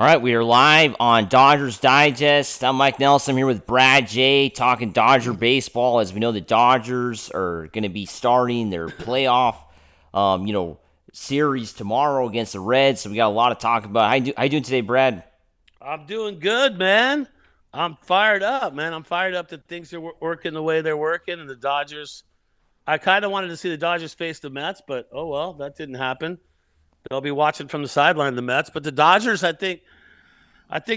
All right, we are live on Dodgers Digest. I'm Mike Nelson. I'm here with Brad J. talking Dodger baseball. As we know, the Dodgers are going to be starting their playoff, series tomorrow against the Reds. So we got a lot to talk about. How you doing today, Brad? I'm doing good, man. I'm fired up, man. I'm fired up that things are working the way they're working, and the Dodgers. I kind of wanted to see the Dodgers face the Mets, but oh well, that didn't happen. They'll be watching from the sideline the Mets, but the Dodgers, I think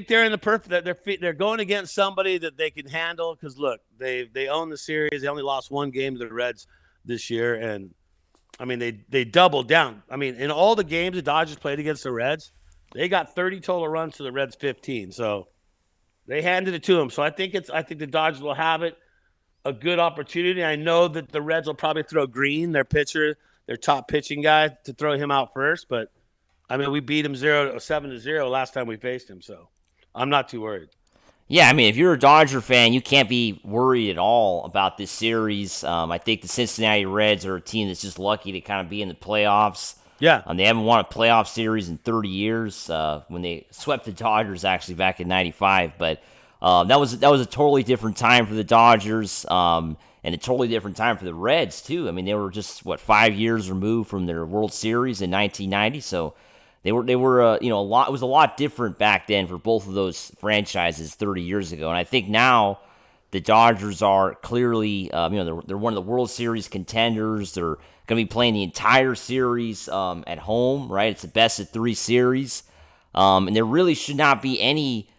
they're in the perfect. They're going against somebody that they can handle because look, they own the series. They only lost one game to the Reds this year, and I mean they doubled down. I mean, in all the games the Dodgers played against the Reds, they got 30 total runs to the Reds 15. So they handed it to them. So I think the Dodgers will have it a good opportunity. I know that the Reds will probably throw Green, their pitcher, their top pitching guy, to throw him out first. But I mean, we beat him 7-0 last time we faced him, so I'm not too worried. Yeah, I mean, if you're a Dodger fan, you can't be worried at all about this series. I think the Cincinnati Reds are a team that's just lucky to kind of be in the playoffs. Yeah, They haven't won a playoff series in 30 years. When they swept the Dodgers actually back in '95, but that was a totally different time for the Dodgers, and a totally different time for the Reds too. I mean, they were just 5 years removed from their World Series in 1990, so they were a lot. It was a lot different back then for both of those franchises 30 years ago, and I think now the Dodgers are clearly, they're one of the World Series contenders. They're going to be playing the entire series at home, right? It's a best of three series, and there really should not be any,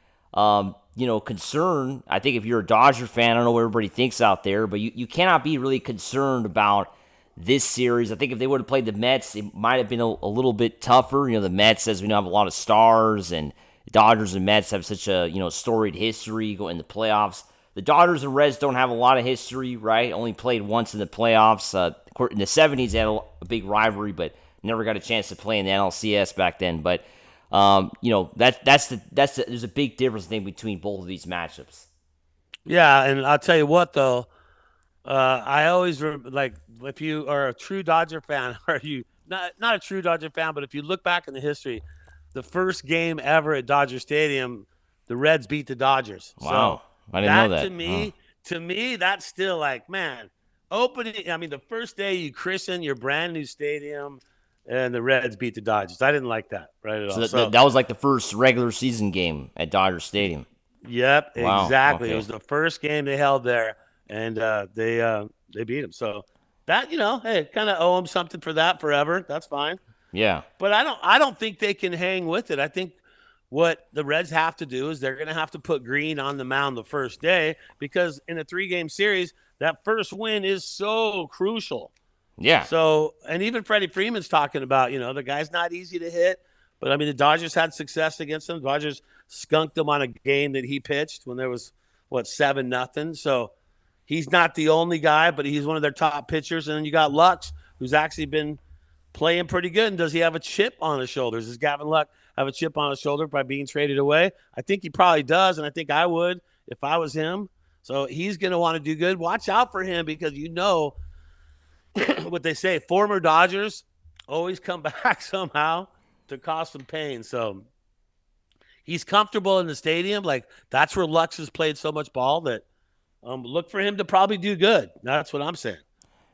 concern. I think if you're a Dodger fan, I don't know what everybody thinks out there, but you cannot be really concerned about this series. I think if they would have played the Mets, it might have been a little bit tougher. The Mets, as we know, have a lot of stars, and Dodgers and Mets have such a storied history going in the playoffs. The Dodgers and Reds don't have a lot of history, right? Only played once in the playoffs. In the '70s, they had a big rivalry, but never got a chance to play in the NLCS back then. But there's a big difference, I think, between both of these matchups. yeah, and I'll tell you what though, I always like if you are a true Dodger fan, or you not a true Dodger fan, but if you look back in the history, the first game ever at Dodger Stadium, the Reds beat the Dodgers. So Wow, I didn't know that that. Oh. to me, that's still like, man, opening. I mean, the first day you christen your brand new stadium, and the Reds beat the Dodgers. I didn't like that right at So all. So that was like the first regular season game at Dodger Stadium. yep, Wow. exactly. It Okay. was the first game they held there, and they beat them. So that hey, kind of owe them something for that forever. That's fine. Yeah. But I don't think they can hang with it. I think what the Reds have to do is they're going to have to put Green on the mound the first day because in a 3-game series, that first win is so crucial. Yeah. So, and even Freddie Freeman's talking about, the guy's not easy to hit, but I mean, the Dodgers had success against him. The Dodgers skunked him on a game that he pitched when there was 7-0. So he's not the only guy, but he's one of their top pitchers. And then you got Lux, who's actually been playing pretty good. And does he have a chip on his shoulders? Does Gavin Lux have a chip on his shoulder by being traded away? I think he probably does, and I think I would if I was him. So he's going to want to do good. Watch out for him because what they say, former Dodgers always come back somehow to cause some pain. So he's comfortable in the stadium. Like that's where Lux has played so much ball that look for him to probably do good. That's what I'm saying.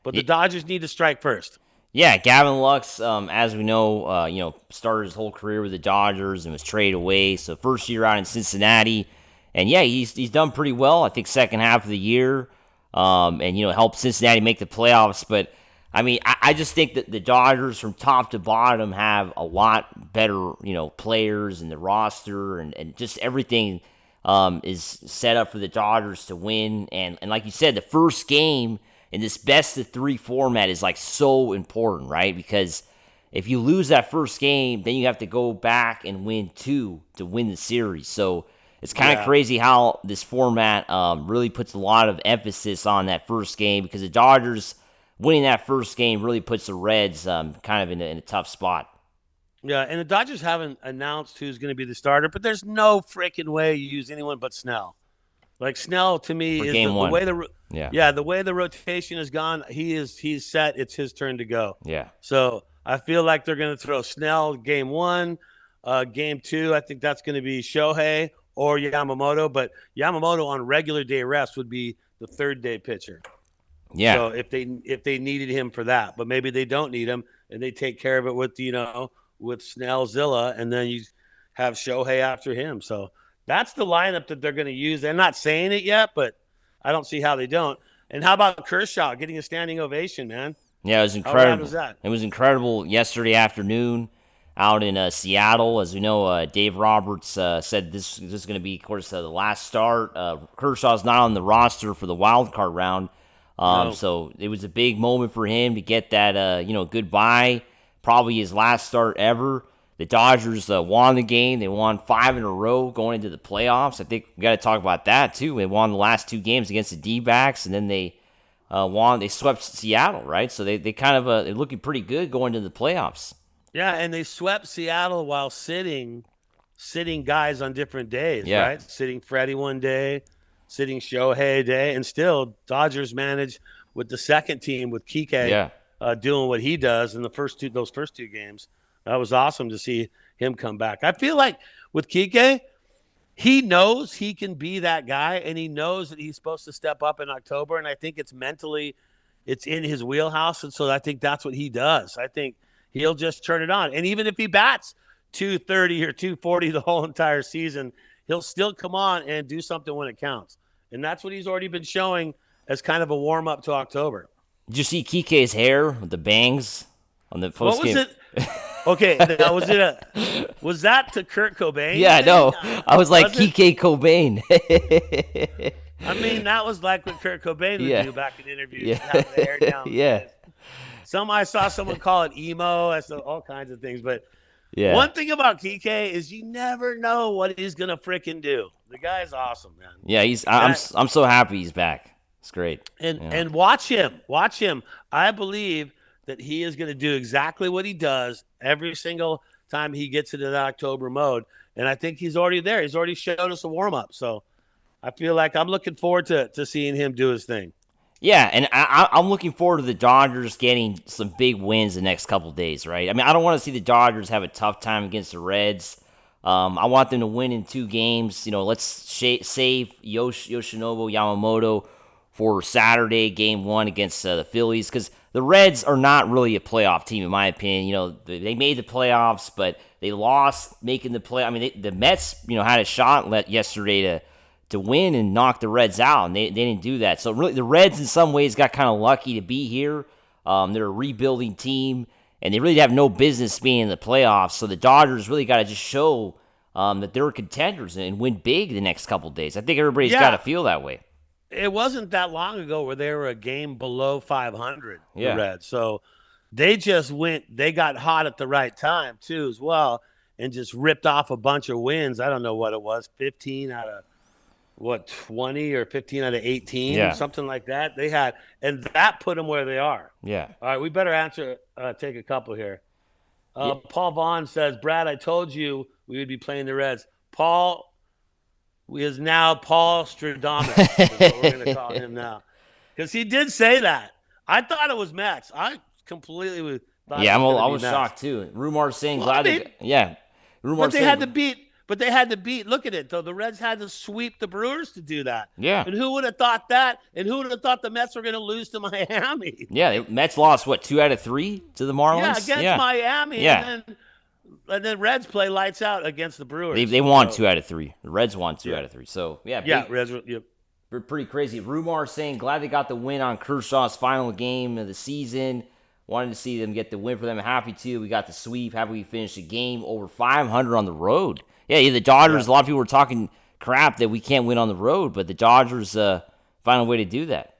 But the Dodgers need to strike first. Yeah, Gavin Lux, as we know, started his whole career with the Dodgers and was traded away. So first year out in Cincinnati, and yeah, he's done pretty well. I think second half of the year, and helped Cincinnati make the playoffs. But I mean, I just think that the Dodgers from top to bottom have a lot better players in the roster, and just everything is set up for the Dodgers to win. And like you said, the first game in this best of three format is like so important, right? Because if you lose that first game, then you have to go back and win two to win the series. So it's kind of Yeah. crazy how this format really puts a lot of emphasis on that first game because the Dodgers winning that first game really puts the Reds kind of in a tough spot. Yeah, and the Dodgers haven't announced who's going to be the starter, but there's no freaking way you use anyone but Snell. Like Snell to me For is game the one. way Yeah. the way the rotation has gone. He's set. It's his turn to go. Yeah. So I feel like they're going to throw Snell game one. Game 2, I think that's going to be Shohei or Yamamoto, but Yamamoto on regular day rest would be the third day pitcher. Yeah. So if they needed him for that, but maybe they don't need him and they take care of it with with Snellzilla, and then you have Shohei after him. So that's the lineup that they're going to use. They're not saying it yet, but I don't see how they don't. And how about Kershaw getting a standing ovation, man? Yeah, it was incredible. How rad was that? It was incredible yesterday afternoon out in Seattle. As we know, Dave Roberts said this is going to be, of course, the last start. Kershaw's not on the roster for the wild card round. No. So it was a big moment for him to get that, goodbye. Probably his last start ever. The Dodgers won the game. They won 5 in a row going into the playoffs. I think we got to talk about that, too. They won the last 2 games against the D-backs, and then they won. They swept Seattle, right? So they kind of they're looking pretty good going into the playoffs. Yeah, and they swept Seattle while sitting guys on different days, right? Sitting Freddie one day, sitting Shohei a day, and still Dodgers managed with the second team with Kike doing what he does in those first two games. That was awesome to see him come back. I feel like with Kike, he knows he can be that guy, and he knows that he's supposed to step up in October, and I think it's in his wheelhouse, and so I think that's what he does. I think he'll just turn it on. And even if he bats 230 or 240 the whole entire season, he'll still come on and do something when it counts. And that's what he's already been showing as kind of a warm-up to October. Did you see Kike's hair with the bangs on the post game? What was it? Okay, was that to Kurt Cobain? Yeah, no. I was like, Kike Cobain. I mean, that was like what Kurt Cobain would do back in interviews, having the hair down. I saw someone call it emo. I saw all kinds of things. But one thing about Kike is you never know what he's going to freaking do. The guy's awesome, man. Yeah, I'm so happy he's back. It's great. And watch him. I believe that he is going to do exactly what he does every single time he gets into that October mode. And I think he's already there. He's already showed us a warm-up. So I feel like I'm looking forward to seeing him do his thing. Yeah, and I'm looking forward to the Dodgers getting some big wins the next couple of days, right? I mean, I don't want to see the Dodgers have a tough time against the Reds. I want them to win in 2 games. Let's save Yoshinobu Yamamoto for Saturday, Game 1 against the Phillies, because the Reds are not really a playoff team, in my opinion. They made the playoffs, but they lost making the play. I mean, the Mets, had a shot yesterday to win and knock the Reds out, and they didn't do that. So really, the Reds in some ways got kind of lucky to be here. They're a rebuilding team, and they really have no business being in the playoffs. So the Dodgers really got to just show that they're contenders and win big the next couple of days. I think everybody's got to feel that way. It wasn't that long ago where they were a game below 500, the Reds. So they just they got hot at the right time, too, as well, and just ripped off a bunch of wins. I don't know what it was, 15 out of 20 or 15 out of 18 or something like that they had, and that put them where they are. Yeah. All right, we better take a couple here. Paul Vaughn says, Brad, I told you we would be playing the Reds. Paul is now Paul Stradamus. Is what we're going to call him now, because he did say that. I thought it was Mets. I completely thought I was shocked too. Rumors saying Rumors they had to beat. But they had to beat. Look at it, though. The Reds had to sweep the Brewers to do that. Yeah. And who would have thought that? And who would have thought the Mets were going to lose to Miami? Yeah, the Mets lost, 2 out of 3 to the Marlins? Yeah, against Miami. Yeah. And then Reds play lights out against the Brewers. They won 2 out of 3. The Reds won 2 out of 3. So, Reds were, pretty crazy. Rumors saying glad they got the win on Kershaw's final game of the season. Wanted to see them get the win for them. Happy too. We got the sweep. Happy we finished the game over 500 on the road. Yeah, the Dodgers, a lot of people were talking crap that we can't win on the road, but the Dodgers found a way to do that.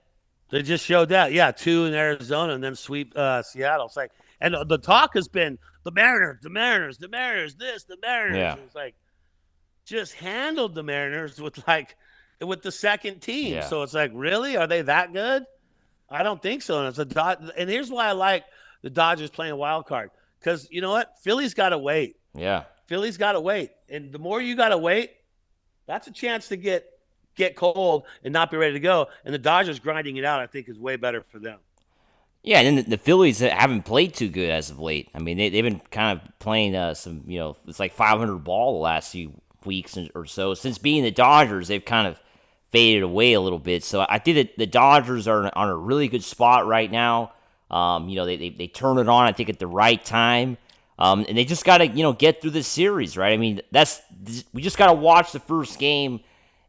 They just showed that. Yeah, 2 in Arizona and then sweep Seattle. It's like, and the talk has been the Mariners, the Mariners, the Mariners, the Mariners. Yeah. It's like, just handled the Mariners with the second team. Yeah. So it's like, really? Are they that good? I don't think so. And here's why I like the Dodgers playing wild card. Because you know what? Philly's got to wait. Yeah. Philly's got to wait. And the more you got to wait, that's a chance to get cold and not be ready to go. And the Dodgers grinding it out, I think, is way better for them. Yeah, and then the Phillies haven't played too good as of late. I mean, they've been kind of playing some, it's like 500 ball the last few weeks or so. Since being the Dodgers, they've kind of faded away a little bit. So I think that the Dodgers are on a really good spot right now. They turn it on, I think, at the right time. And they just got to, get through this series, right? I mean, we just got to watch the first game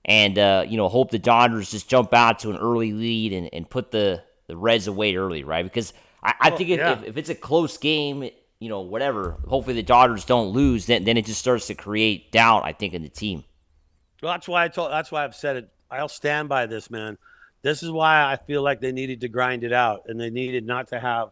and, hope the Dodgers just jump out to an early lead and put the Reds away early, right? Because I think if it's a close game, whatever, hopefully the Dodgers don't lose, then it just starts to create doubt, I think, in the team. Well, that's why I've said it. I'll stand by this, man. This is why I feel like they needed to grind it out, and they needed not to have,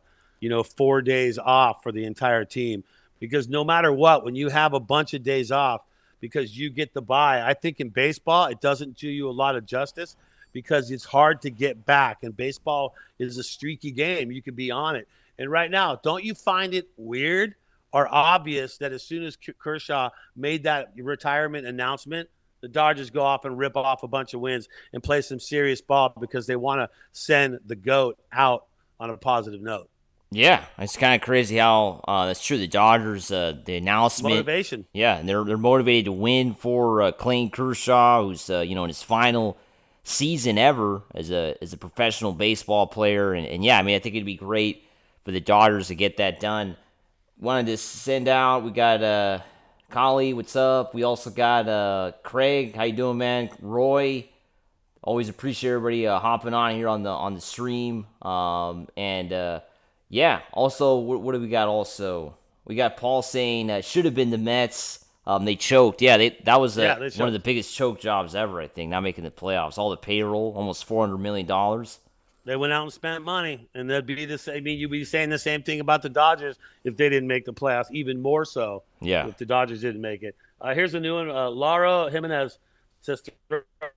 4 days off for the entire team. Because no matter what, when you have a bunch of days off because you get the bye, I think in baseball it doesn't do you a lot of justice because it's hard to get back. And baseball is a streaky game. You can be on it. And right now, don't you find it weird or obvious that as soon as Kershaw made that retirement announcement, the Dodgers go off and rip off a bunch of wins and play some serious ball because they want to send the GOAT out on a positive note? Yeah, it's kind of crazy how that's true. The Dodgers, the announcement, motivation. Yeah, and they're motivated to win for Clayton Kershaw, who's in his final season ever as a professional baseball player, and yeah, I mean, I think it'd be great for the Dodgers to get that done. Wanted to send out. We got Collie, what's up? We also got Craig. How you doing, man? Roy. Always appreciate everybody hopping on here on the stream. Yeah, also, what do we got also? We got Paul saying should have been the Mets. They choked. Yeah, that was one of the biggest choke jobs ever, I think, not making the playoffs. All the payroll, almost $400 million. They went out and spent money, and they'd be the same. I mean, you'd be saying the same thing about the Dodgers if they didn't make the playoffs, even more so if the Dodgers didn't make it. Here's a new one. Laura Jimenez says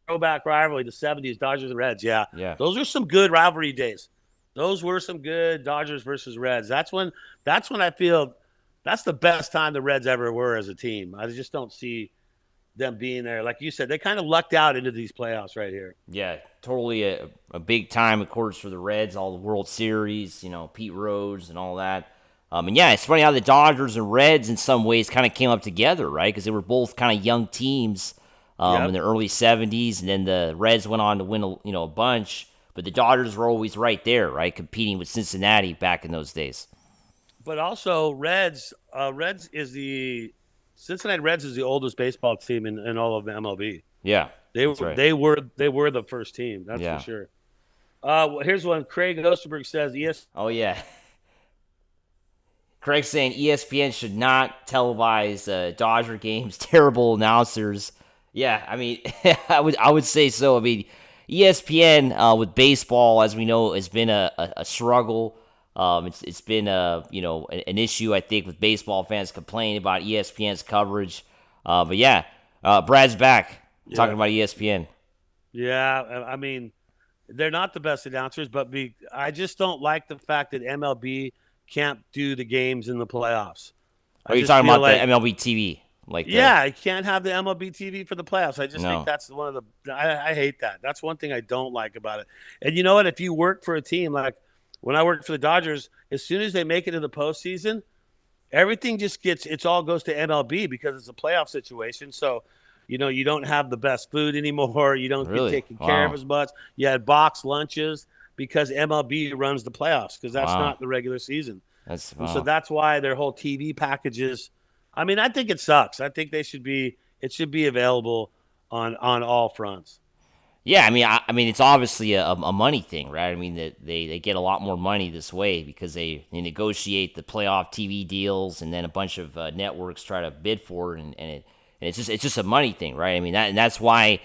throwback rivalry, the 70s, Dodgers and Reds. Yeah. Those are some good rivalry days. Those were some good Dodgers versus Reds. That's when I feel that's the best time the Reds ever were as a team. I just don't see them being there. Like you said, they kind of lucked out into these playoffs right here. Yeah, totally a big time, of course, for the Reds, all the World Series, Pete Rose and all that. And yeah, it's funny how the Dodgers and Reds in some ways kind of came up together, right? Because they were both kind of young teams in the early 70s, and then the Reds went on to win a bunch. But the Dodgers were always right there, right, competing with Cincinnati back in those days. But also, Cincinnati Reds is the oldest baseball team in all of MLB. Yeah, they were the first team. That's for sure. Here's one. Craig Osterberg says, "Yes." Oh yeah. Craig's saying ESPN should not televise Dodger games. Terrible announcers. Yeah, I mean, I would say so. I mean, ESPN with baseball, as we know, has been a struggle. It's been an issue, I think, with baseball fans complaining about ESPN's coverage. But yeah, Brad's back talking about ESPN. Yeah, I mean, they're not the best announcers, but I just don't like the fact that MLB can't do the games in the playoffs. Are you talking about the MLB TV? I can't have the MLB TV for the playoffs. I just think that's one of the. I hate that. That's one thing I don't like about it. And you know what? If you work for a team like when I worked for the Dodgers, as soon as they make it to the postseason, everything just all goes to MLB because it's a playoff situation. So, you don't have the best food anymore. You don't get taken care of as much. You had box lunches because MLB runs the playoffs because that's not the regular season. So that's why their whole TV packages. I mean, I think it sucks. I think it should be available on all fronts. Yeah, I mean, it's obviously a money thing, right? I mean, they get a lot more money this way because they negotiate the playoff TV deals, and then a bunch of networks try to bid for it, and it's just a money thing, right? I mean, that's why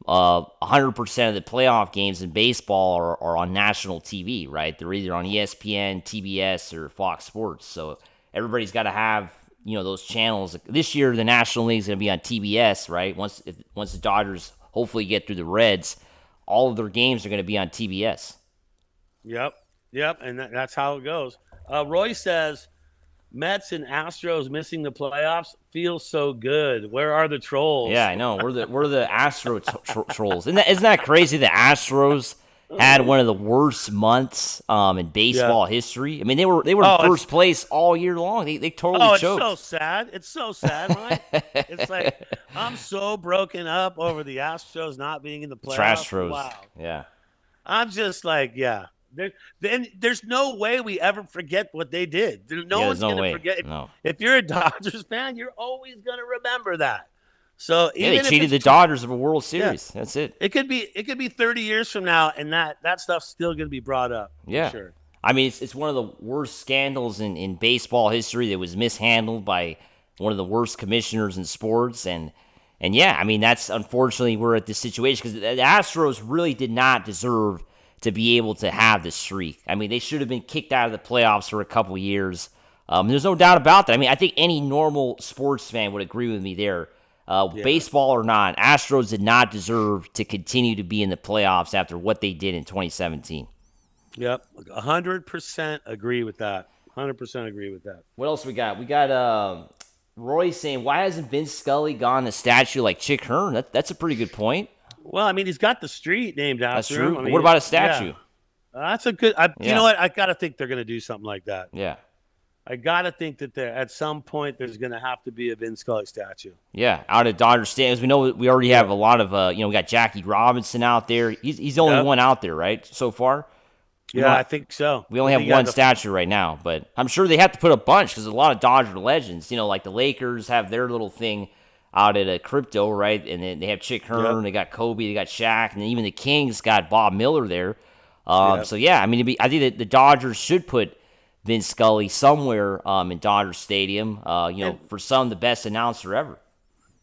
100% of the playoff games in baseball are on national TV, right? They're either on ESPN, TBS, or Fox Sports. So everybody's got to have those channels. This year, the National League is going to be on TBS, right? Once the Dodgers hopefully get through the Reds, all of their games are going to be on TBS. Yep, and that's how it goes. Roy says, Mets and Astros missing the playoffs feels so good. Where are the trolls? Yeah, I know. We're the Astro trolls. Isn't that crazy? The Astros had one of the worst months in baseball history. I mean, they were in first place all year long. They totally choked. It's so sad. It's so sad, Mike. It's like I'm so broken up over the Astros not being in the playoffs. Astros. Wow. Yeah. I'm just like, there's no way we ever forget what they did. No one's going to forget. No. If you're a Dodgers fan, you're always going to remember that. So they cheated the Dodgers of a World Series. That's it. It could be 30 years from now, and that stuff's still going to be brought up. Yeah. For sure. I mean, it's one of the worst scandals in baseball history that was mishandled by one of the worst commissioners in sports. And yeah, I mean, that's unfortunately we're at this situation because the Astros really did not deserve to be able to have this streak. I mean, they should have been kicked out of the playoffs for a couple years. There's no doubt about that. I mean, I think any normal sports fan would agree with me there. Baseball or not, Astros did not deserve to continue to be in the playoffs after what they did in 2017. Yep, 100% agree with that. 100% agree with that. What else we got? We got Roy saying, why hasn't Vin Scully gone a statue like Chick Hearn? That's a pretty good point. Well, I mean, he's got the street named after him. That's true. I mean, what about a statue? Yeah. That's a good. You know what? I got to think they're going to do something like that. Yeah. I got to think that at some point there's going to have to be a Vin Scully statue. Yeah, out at Dodger Stadium. As we know, we already have a lot of, we got Jackie Robinson out there. He's the only one out there, right, so far? I think so. We only have one statue right now, but I'm sure they have to put a bunch because there's a lot of Dodger legends. Like the Lakers have their little thing out at Crypto, right? And then they have Chick Hearn, they got Kobe, they got Shaq, and then even the Kings got Bob Miller there. So, yeah, I mean, I think that the Dodgers should put Vin Scully somewhere in Dodger Stadium, for some of the best announcer ever.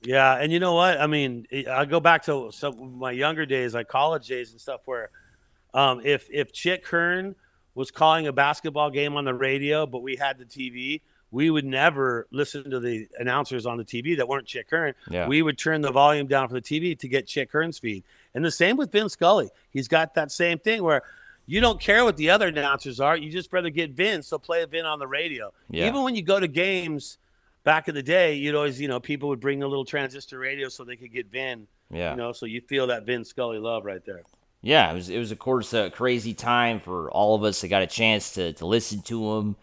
Yeah, and you know what? I mean, I go back to some of my younger days, like college days and stuff, where if Chick Hearn was calling a basketball game on the radio, but we had the TV, we would never listen to the announcers on the TV that weren't Chick Hearn. Yeah. We would turn the volume down for the TV to get Chick Hearn's feed. And the same with Vin Scully. He's got that same thing where you don't care what the other announcers are. You just rather get Vin, so play Vin on the radio. Yeah. Even when you go to games back in the day, you'd always, people would bring a little transistor radio so they could get Vin. Yeah. So you feel that Vin Scully love right there. Yeah, it was of course a crazy time for all of us that got a chance to listen to him.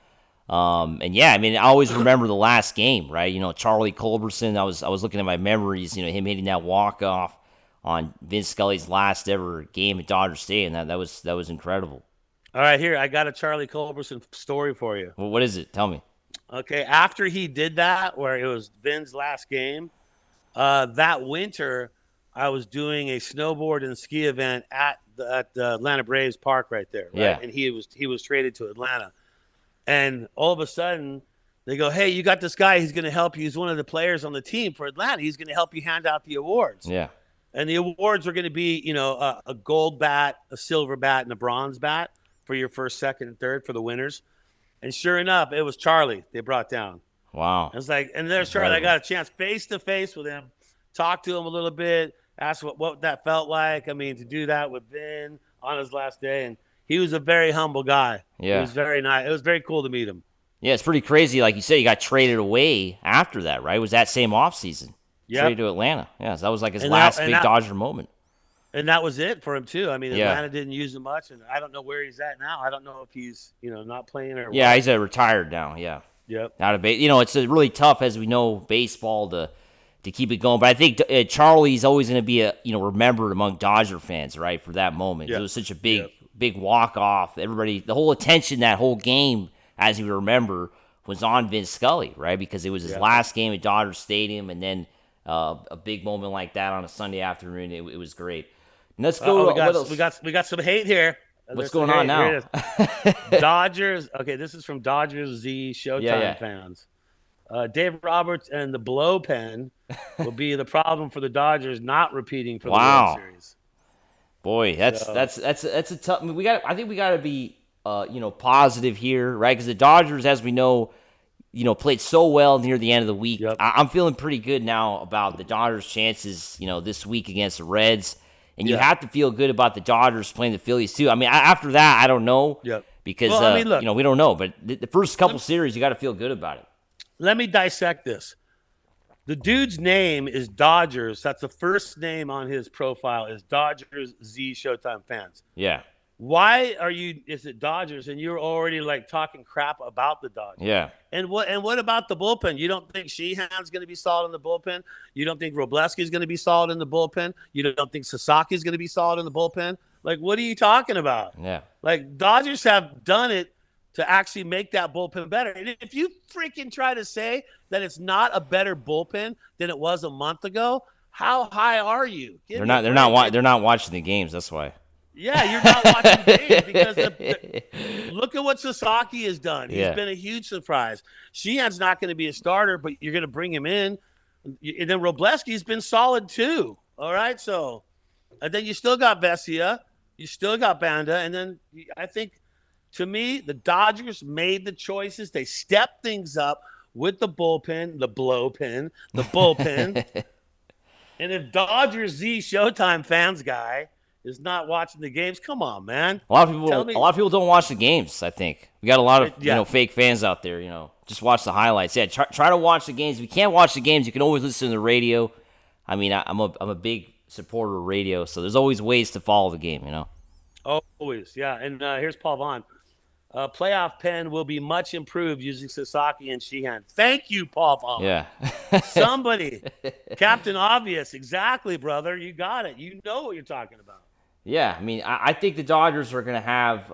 And yeah, I mean, I always remember the last game, right? Charlie Culberson. I was looking at my memories, him hitting that walk off on Vin Scully's last ever game at Dodger Stadium. That was incredible. All right, here I got a Charlie Culberson story for you. Well, what is it? Tell me. Okay, after he did that, where it was Vin's last game, that winter I was doing a snowboard and ski event at the Atlanta Braves park right there. Right? Yeah. And he was traded to Atlanta. And all of a sudden, they go, hey, you got this guy. He's going to help you. He's one of the players on the team for Atlanta. He's going to help you hand out the awards. Yeah. And the awards are going to be, a gold bat, a silver bat, and a bronze bat for your first, second, and third for the winners. And sure enough, it was Charlie they brought down. Wow. I was like, and there's Charlie. I got a chance face-to-face with him, talk to him a little bit, ask what that felt like. I mean, to do that with Vin on his last day. And he was a very humble guy. Yeah. He was very nice. It was very cool to meet him. Yeah, it's pretty crazy. Like you said, he got traded away after that, right? It was that same offseason. Yep. Traded to Atlanta. Yeah, so that was like his last big Dodger moment. And that was it for him, too. I mean, Yeah. Atlanta didn't use him much, and I don't know where he's at now. I don't know if he's, not playing or Yeah, what. he's retired now, yeah. Yep. Out of it's really tough, as we know, baseball to keep it going. But I think Charlie's always going to be remembered among Dodger fans, right, for that moment. Yep. It was such a big walk-off. Everybody, the whole attention that whole game, as you remember, was on Vin Scully, right, because it was his last game at Dodger Stadium, and then a big moment like that on a Sunday afternoon, it was great. And let's go. We got some hate here. What's going on now? Dodgers. Okay, this is from Dodgers Z Showtime fans. Dave Roberts and the blow pen will be the problem for the Dodgers not repeating for the World Series. Boy, that's a tough. I mean, I think we got to be positive here, right? Because the Dodgers, as we know, played so well near the end of the week. Yep. I'm feeling pretty good now about the Dodgers' chances, this week against the Reds. And you have to feel good about the Dodgers playing the Phillies too. I mean, after that, I don't know. Yep. Because look, we don't know. But the first couple series, you got to feel good about it. Let me dissect this. The dude's name is Dodgers. That's the first name on his profile is Dodgers Z Showtime fans. Yeah. Why are you? Is it Dodgers? And you're already like talking crap about the Dodgers. Yeah. And what about the bullpen? You don't think Sheehan's going to be solid in the bullpen? You don't think Robleski's going to be solid in the bullpen? You don't think Sasaki's going to be solid in the bullpen? Like, what are you talking about? Yeah. Like, Dodgers have done it to actually make that bullpen better. And if you freaking try to say that it's not a better bullpen than it was a month ago, how high are you? They're not watching the games. That's why. Yeah, you're not watching games because look at what Sasaki has done. He's been a huge surprise. Sheehan's not going to be a starter, but you're going to bring him in. And then Robleski's been solid too. All right, so and then you still got Vesia, you still got Banda, and then I think, to me, the Dodgers made the choices. They stepped things up with the bullpen, the blowpen, the bullpen. And if Dodgers Z Showtime fans guy is not watching the games, come on, man. A lot of people don't watch the games. I think we got a lot of fake fans out there. Just watch the highlights. Yeah, try to watch the games. If you can't watch the games, you can always listen to the radio. I mean, I'm a big supporter of radio, so there's always ways to follow the game. Always, yeah. And here's Paul Vaughn. Playoff pen will be much improved using Sasaki and Sheehan. Thank you, Paul Vaughn. Yeah. Somebody, Captain Obvious, exactly, brother. You got it. You know what you're talking about. Yeah, I mean, I think the Dodgers are going to have,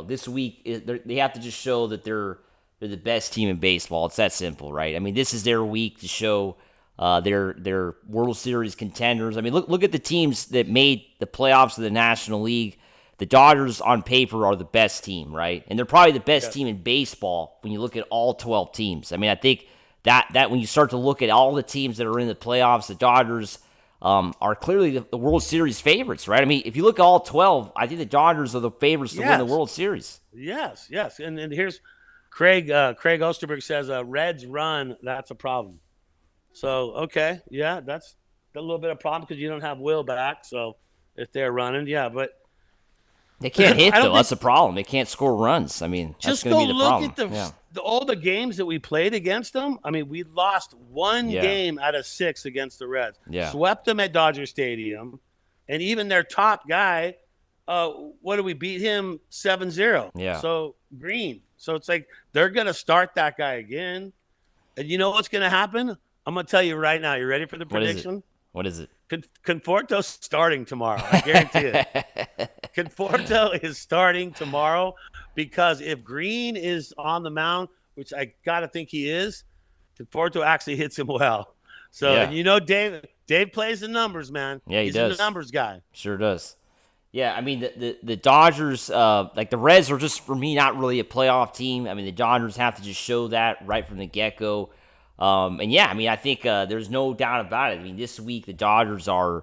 this week, they have to just show that they're the best team in baseball. It's that simple, right? I mean, this is their week to show their World Series contenders. I mean, look at the teams that made the playoffs of the National League. The Dodgers, on paper, are the best team, right? And they're probably the best team in baseball when you look at all 12 teams. I mean, I think that when you start to look at all the teams that are in the playoffs, the Dodgers are clearly the World Series favorites, right? I mean, if you look at all 12, I think the Dodgers are the favorites to win the World Series. Yes. And here's Craig Osterberg says, Reds run, that's a problem. So, okay, yeah, that's a little bit of a problem because you don't have Will back. So if they're running, but they can't hit, though. That's the problem. They can't score runs. I mean, that's going to be the problem. Just go look at all the games that we played against them. I mean, we lost one game out of 6 against the Reds. Yeah. Swept them at Dodger Stadium. And even their top guy, what did we beat him? 7-0. Yeah. So, Green. So, it's like they're going to start that guy again. And you know what's going to happen? I'm going to tell you right now. You ready for the prediction? What is it? Conforto's starting tomorrow. I guarantee it. Conforto is starting tomorrow because if Green is on the mound, which I got to think he is, Conforto actually hits him well. So, Dave plays the numbers, man. Yeah, he does. He's a numbers guy. Sure does. Yeah, I mean, the Dodgers, like the Reds are just, for me, not really a playoff team. I mean, the Dodgers have to just show that right from the get-go. I think there's no doubt about it. I mean, this week the Dodgers are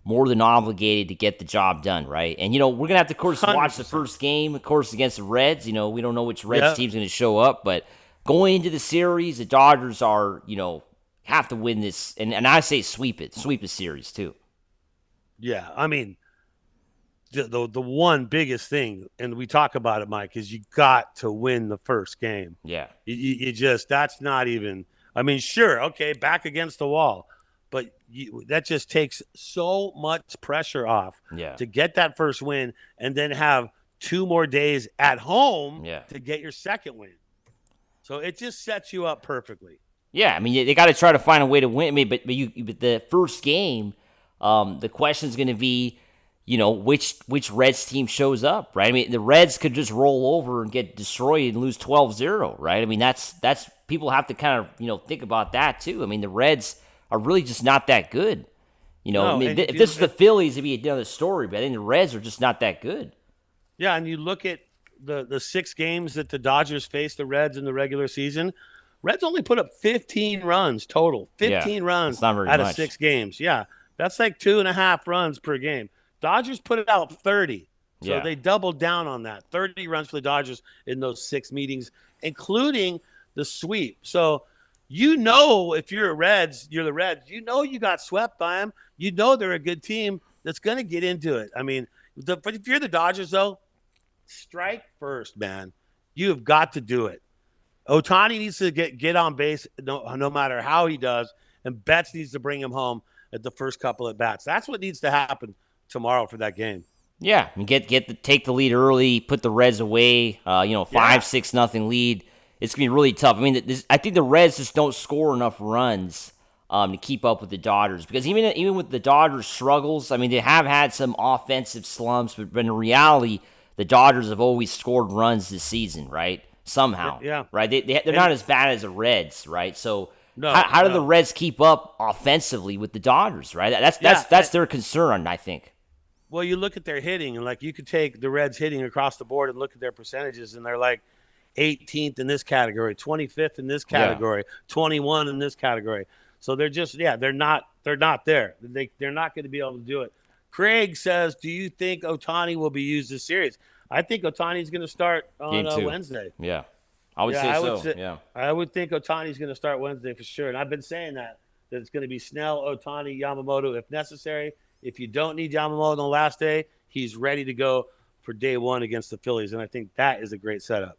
more than obligated to get the job done, right? And, we're going to have to, of course, watch the first game, of course, against the Reds. We don't know which Reds team's going to show up. But going into the series, the Dodgers are, have to win this. And I say sweep the series, too. Yeah, I mean, the one biggest thing, and we talk about it, Mike, is you got to win the first game. Yeah. You just, that's not even... I mean, sure, okay, back against the wall, but that just takes so much pressure off to get that first win and then have 2 more days at home to get your second win. So it just sets you up perfectly. Yeah, I mean, they got to try to find a way to win. I mean, but the first game, the question is going to be, which Reds team shows up, right? I mean, the Reds could just roll over and get destroyed and lose 12-0, right? I mean, that's people have to kind of, think about that too. I mean, the Reds are really just not that good. If this was the Phillies, it'd be another story, but I think the Reds are just not that good. Yeah, and you look at the 6 games that the Dodgers faced the Reds in the regular season, Reds only put up 15 runs total. 15 runs out of 6 games. Yeah, that's like 2.5 runs per game. Dodgers put it out 30. So they doubled down on that. 30 runs for the Dodgers in those 6 meetings, including the sweep. So, if you're the Reds, you got swept by them. They're a good team that's going to get into it. I mean, but if you're the Dodgers, though, strike first, man. You have got to do it. Otani needs to get on base no matter how he does, and Betts needs to bring him home at the first couple at bats. That's what needs to happen tomorrow for that game. Yeah, and take the lead early, put the Reds away. 5-6 nothing lead. It's gonna be really tough. I mean, I think the Reds just don't score enough runs to keep up with the Dodgers, because even with the Dodgers' struggles, I mean, they have had some offensive slumps, but in reality, the Dodgers have always scored runs this season, right? Somehow, Yeah. right? They're not as bad as the Reds, right? So No, how do no. the Reds keep up offensively with the Dodgers, right? That's their concern, I think. Well, you look at their hitting, and like you could take the Reds hitting across the board and look at their percentages, and they're like 18th in this category, 25th in this category, 21 in this category. So they're just they're not there. They're not going to be able to do it. Craig says, "Do you think Ohtani will be used this series?" I think Ohtani's going to start on Wednesday. Yeah, I would say so. Yeah, I would think Ohtani's going to start Wednesday for sure. And I've been saying that it's going to be Snell, Ohtani, Yamamoto if necessary. If you don't need Yamamoto on the last day, he's ready to go for day one against the Phillies. And I think that is a great setup.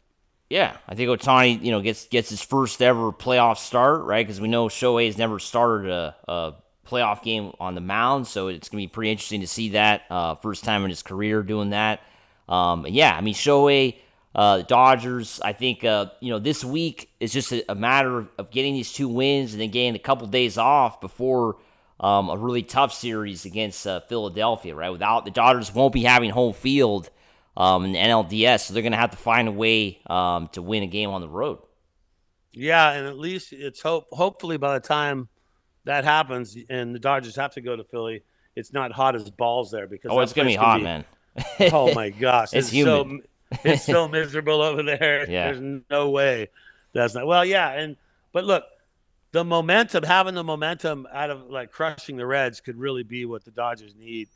Yeah, I think Ohtani, gets his first ever playoff start, right? Because we know Shohei has never started a playoff game on the mound, so it's going to be pretty interesting to see that first time in his career doing that. Shohei, Dodgers, I think, this week is just a matter of getting these 2 wins and then getting a couple days off before a really tough series against Philadelphia, right? The Dodgers won't be having home field in the NLDS, so they're going to have to find a way to win a game on the road. Yeah, and at least it's hopefully by the time that happens and the Dodgers have to go to Philly, it's not hot as balls there, because it's going to be hot, man. Oh my gosh, it's humid. It's so miserable over there. Yeah. There's no way that's not. Well, yeah, but look, having the momentum out of like crushing the Reds could really be what the Dodgers need.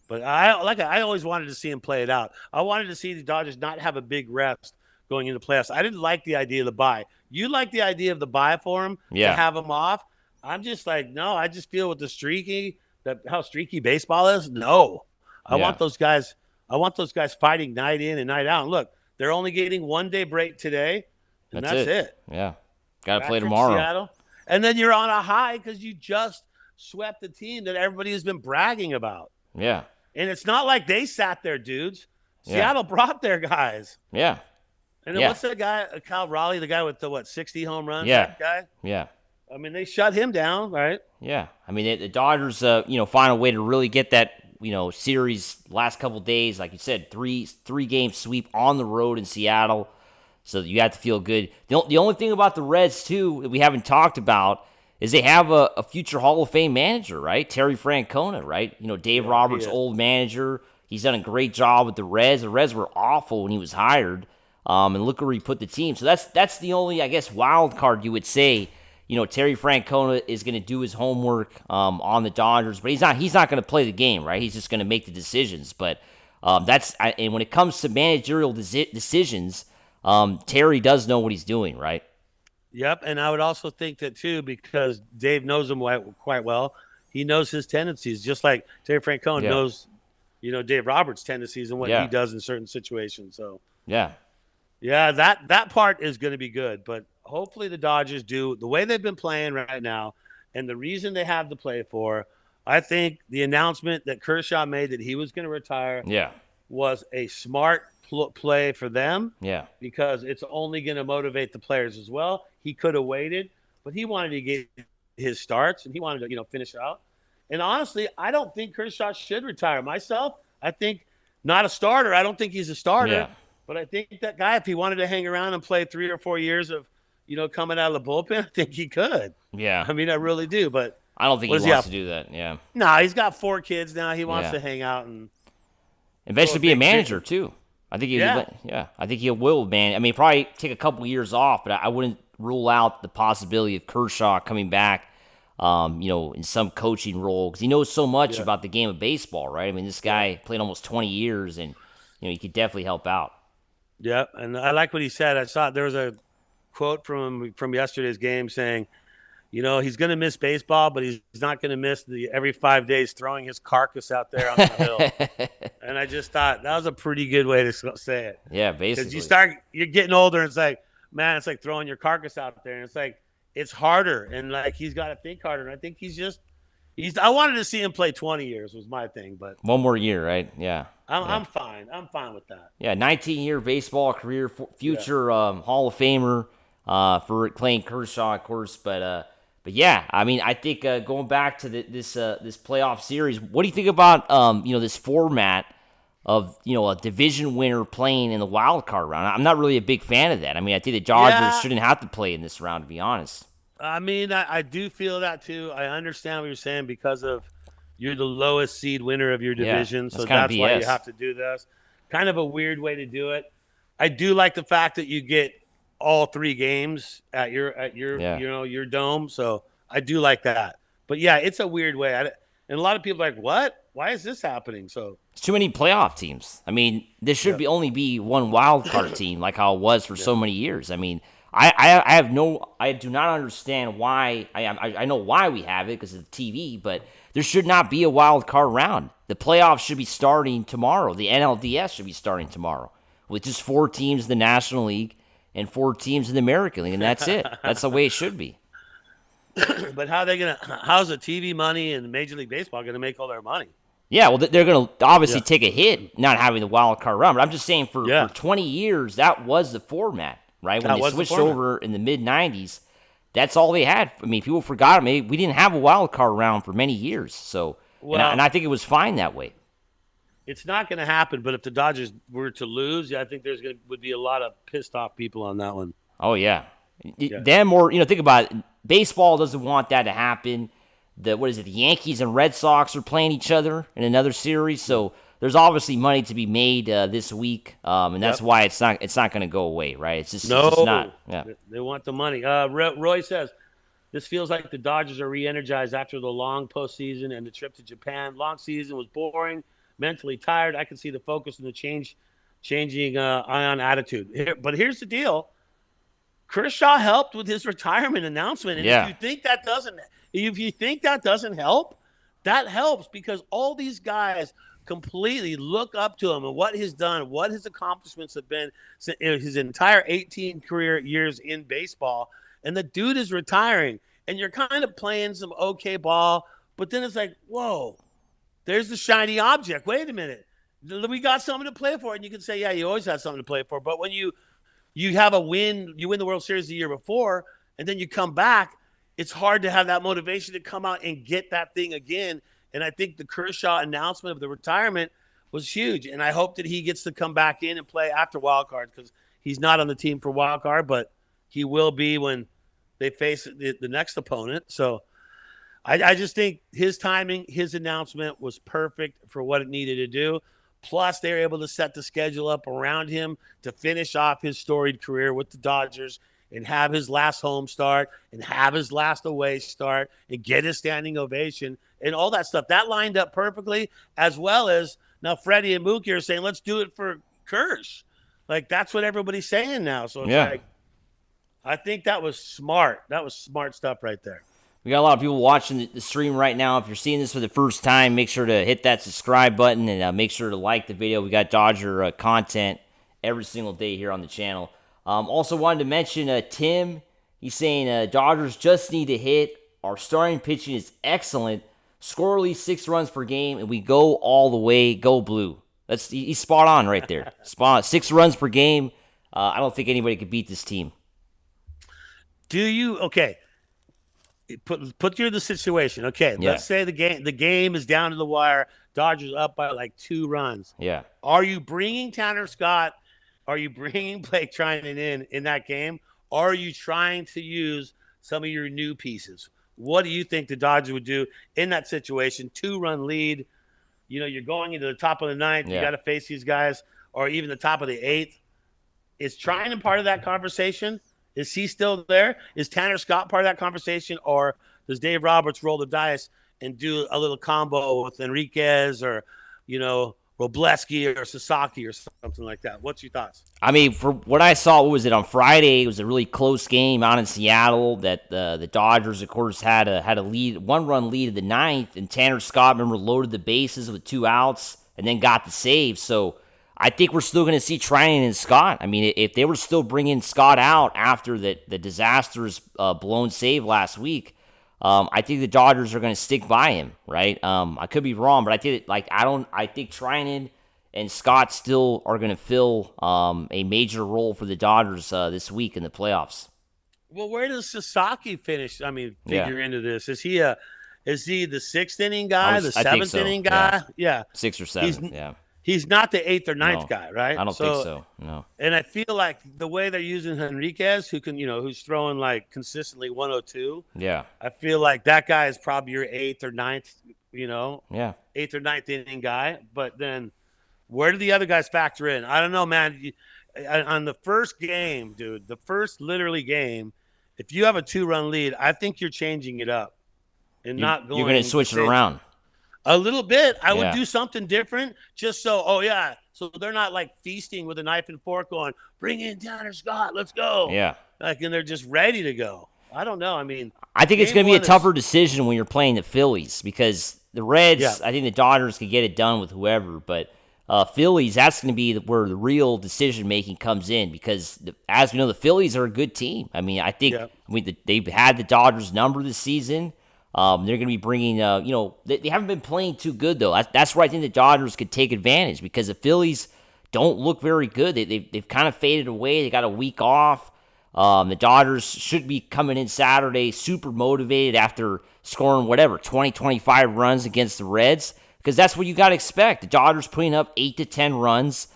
But I always wanted to see him play it out. I wanted to see the Dodgers not have a big rest going into playoffs. I didn't like the idea of the bye. You like the idea of the bye for him to have him off. I'm just like, no, I just feel with how streaky baseball is. No, I want those guys. I want those guys fighting night in and night out. And look, they're only getting 1 day break today, and that's it. Yeah, got to play tomorrow. Seattle. And then you're on a high because you just swept the team that everybody has been bragging about. Yeah. And it's not like they sat there, dudes. Seattle brought their guys. Yeah. And then what's that guy, Kyle Raleigh, the guy with the 60 home runs? Yeah. That guy? Yeah. I mean, they shut him down, right? Yeah. I mean, the Dodgers, find a way to really get that, series last couple days. Like you said, three-game sweep on the road in Seattle. So you have to feel good. The only thing about the Reds, too, that we haven't talked about is they have a future Hall of Fame manager, right? Terry Francona, right? Dave Roberts' old manager. He's done a great job with the Reds. The Reds were awful when he was hired. And look where he put the team. So that's the only, I guess, wild card you would say. Terry Francona is going to do his homework on the Dodgers, but he's not going to play the game, right? He's just going to make the decisions. But and when it comes to managerial decisions, Terry does know what he's doing, right? Yep, and I would also think that too, because Dave knows him quite well. He knows his tendencies, just like Terry Francona knows, Dave Roberts' tendencies and what he does in certain situations. So yeah, that part is going to be good. But hopefully the Dodgers do the way they've been playing right now, and the reason they have to play for. I think the announcement that Kershaw made that he was going to retire was a smart play for them. Yeah, because it's only going to motivate the players as well. He could have waited, but he wanted to get his starts and he wanted to, finish out. And honestly, I don't think Kershaw should retire. Myself, I think not a starter. I don't think he's a starter, but I think that guy, if he wanted to hang around and play 3 or 4 years of, coming out of the bullpen, I think he could. Yeah, I mean, I really do. But I don't think he wants to do that. Yeah, no, he's got 4 kids now. He wants to hang out and eventually be a manager too. I think I think he will, man. I mean, probably take a couple years off, but I wouldn't rule out the possibility of Kershaw coming back, in some coaching role, because he knows so much about the game of baseball, right? I mean, this guy played almost 20 years, and he could definitely help out. Yeah, and I like what he said. I saw there was a quote from yesterday's game saying, he's going to miss baseball, but he's not going to miss the every 5 days throwing his carcass out there on the hill. And I just thought that was a pretty good way to say it. Yeah, basically. Because you're getting older, and it's like, man, it's like throwing your carcass out there, and it's like it's harder, and like he's got to think harder. And I think he's I wanted to see him play 20 years was my thing, but One more year, right? Yeah. I'm fine. I'm fine with that. Yeah, 19-year baseball career, Yeah. future Hall of Famer for Clayton Kershaw, of course. But yeah, I mean, I think going back to this playoff series, what do you think about this format of a division winner playing in the wild card round? I'm not really a big fan of that. I mean, I think the Dodgers shouldn't have to play in this round, to be honest. I mean, I do feel that too. I understand what you're saying because of you're the lowest seed winner of your division, so that's why you have to do this. Kind of a weird way to do it. I do like the fact that you get all 3 games at your dome, so I do like that. But yeah, it's a weird way. And a lot of people are like, what? Why is this happening? So it's too many playoff teams. I mean, there should only be one wild card team, like how it was for so many years. I mean, I do not understand why. I know why we have it because of the TV, but there should not be a wild card round. The playoffs should be starting tomorrow. The NLDS should be starting tomorrow with just 4 teams in the National League and 4 teams in the American League, and that's it. That's the way it should be. But how's the TV money and Major League Baseball going to make all their money? Yeah, well, they're going to obviously take a hit not having the wild card round. But I'm just saying for 20 years, that was the format, right? When they switched over in the mid-'90s, that's all they had. I mean, people forgot. We didn't have a wild card round for many years. So, and I think it was fine that way. It's not going to happen, but if the Dodgers were to lose, I think would be a lot of pissed off people on that one. Oh, yeah. Them or, think about it. Baseball doesn't want that to happen. The Yankees and Red Sox are playing each other in another series, so there's obviously money to be made this week, and that's why it's not going to go away, right? It's just not. Yeah. They want the money. Roy says, this feels like the Dodgers are re-energized after the long postseason and the trip to Japan. Long season was boring, mentally tired. I can see the focus and the changing Ion attitude. But here's the deal. Kershaw helped with his retirement announcement. And if you think that doesn't help, that helps because all these guys completely look up to him and what he's done, what his accomplishments have been his entire 18 career years in baseball. And the dude is retiring and you're kind of playing some okay ball, but then it's like, whoa, there's the shiny object. Wait a minute. We got something to play for. And you can say, yeah, you always had something to play for. But when you have a win, you win the World Series the year before, and then you come back, it's hard to have that motivation to come out and get that thing again. And I think the Kershaw announcement of the retirement was huge. And I hope that he gets to come back in and play after wild card because he's not on the team for wild card, but he will be when they face the next opponent. So I just think his timing, his announcement was perfect for what it needed to do. Plus, they were able to set the schedule up around him to finish off his storied career with the Dodgers and have his last home start and have his last away start and get his standing ovation and all that stuff. That lined up perfectly, as well as now Freddie and Mookie are saying, let's do it for Kersh. Like, that's what everybody's saying now. So it's like, I think that was smart. That was smart stuff right there. We got a lot of people watching the stream right now. If you're seeing this for the first time, make sure to hit that subscribe button and make sure to like the video. We got Dodger content every single day here on the channel. Also wanted to mention Tim. He's saying Dodgers just need to hit. Our starting pitching is excellent. Score at least 6 runs per game, and we go all the way. Go blue. He's spot on right there. Spot on. 6 runs per game. I don't think anybody could beat this team. Do you? Okay. Put you in the situation. Okay, let's say the game is down to the wire. Dodgers up by like 2 runs. Yeah. Are you bringing Tanner Scott? Are you bringing Blake Trinan in that game? Or are you trying to use some of your new pieces? What do you think the Dodgers would do in that situation? 2-run lead. You're going into the top of the 9th. You got to face these guys, or even the top of the 8th. Is Trinan part of that conversation? Is he still there? Is Tanner Scott part of that conversation? Or does Dave Roberts roll the dice and do a little combo with Enriquez or, Robleski or Sasaki or something like that? What's your thoughts? I mean, for what I saw, what was it, on Friday? It was a really close game out in Seattle that the Dodgers, of course, had a lead, 1-run lead in the 9th, and Tanner Scott, remember, loaded the bases with 2 outs and then got the save. So I think we're still going to see Trinan and Scott. I mean, if they were still bringing Scott out after the disastrous blown save last week, I think the Dodgers are going to stick by him, right? I could be wrong, but I think I think Trinan and Scott still are going to fill a major role for the Dodgers this week in the playoffs. Well, where does Sasaki finish? I mean, figure Yeah. into this. Is he the sixth inning guy, the I think seventh so. inning guy? Yeah. 6th or He's 7th. Yeah. he's not the eighth or ninth No, guy, right? I don't think so. No. And I feel like the way they're using Henriquez, who's throwing like consistently 102. Yeah. I feel like that guy is probably your eighth or ninth, Yeah. eighth or ninth inning guy. But then where do the other guys factor in? I don't know, man. On the first game, dude, the first literally game, if you have a 2-run lead, I think you're changing it up and not going. You're going to switch it around. A little bit. I would Yeah. do something different just so, so they're not like feasting with a knife and fork going, bring in Tanner Scott, let's go. Yeah. Like, and they're just ready to go. I don't know. I mean, I think it's game going to be a one is- tougher decision when you're playing the Phillies because the Reds, Yeah. I think the Dodgers could get it done with whoever, but Phillies, that's going to be where the real decision making comes in because, as we know, the Phillies are a good team. I mean, they've had the Dodgers number this season. They're going to be bringing, they haven't been playing too good though. That's where I think the Dodgers could take advantage because the Phillies don't look very good. They've kind of faded away. They got a week off. The Dodgers should be coming in Saturday super motivated after scoring 20, 25 runs against the Reds because that's what you got to expect. The Dodgers putting up 8 to 10 runs